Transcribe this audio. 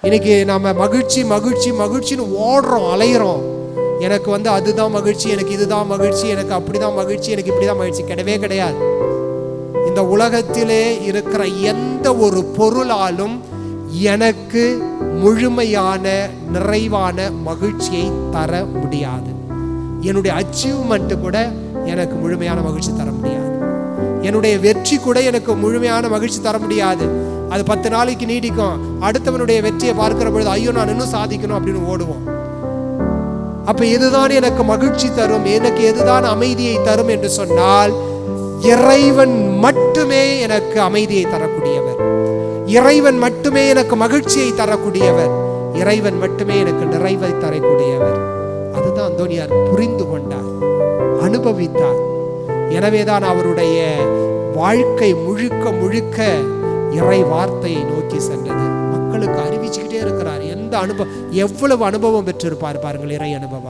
இன்னைக்கு நம்ம மகிழ்ச்சி மகிழ்ச்சி மகிழ்ச்சின்னு ஓடுறோம், அலையிறோம். எனக்கு அதுதான் மகிழ்ச்சி, எனக்கு இதுதான் மகிழ்ச்சி, எனக்கு அப்படிதான் மகிழ்ச்சி, எனக்கு இப்படிதான் மகிழ்ச்சி. கிடையவே கிடையாது. இந்த உலகத்திலே இருக்கிற எந்த ஒரு பொருளாலும் எனக்கு முழுமையான நிறைவான மகிழ்ச்சியை தர முடியாது. என்னுடைய அச்சீவ்மெண்ட் கூட எனக்கு முழுமையான மகிழ்ச்சி தர முடியாது. என்னுடைய வெற்றி கூட எனக்கு முழுமையான மகிழ்ச்சி தர முடியாது. அது 10 நாளைக்கு நீடிக்கும். அடுத்தவனுடைய வெற்றியை பார்க்கிற பொழுது ஐயோ நான் இன்னும் சாதிக்கணும் அப்படின்னு ஓடுவோம். அப்ப எதுதான் எனக்கு மகிழ்ச்சி தரும், எனக்கு எதுதான் அமைதியை தரும் என்று சொன்னால், இறைவன் மட்டுமே எனக்கு அமைதியை தரக்கூடியவர், இறைவன் மட்டுமே எனக்கு மகிழ்ச்சியை தரக்கூடியவர், இறைவன் மட்டுமே எனக்கு நிறைவை தரக்கூடியவர். அதுதான் அந்தோனியார் புரிந்து கொண்டார், அனுபவித்தார். எனவேதான் அவருடைய வாழ்க்கை முழுக்க முழுக்க இறை வார்த்தையை நோக்கி சென்றது. மக்களுக்கு அறிவிச்சுக்கிட்டே இருக்கிறார். எந்த அனுபவம், எவ்வளவு அனுபவம் பெற்றிருப்பார் பாருங்கள், இறை அனுபவம்.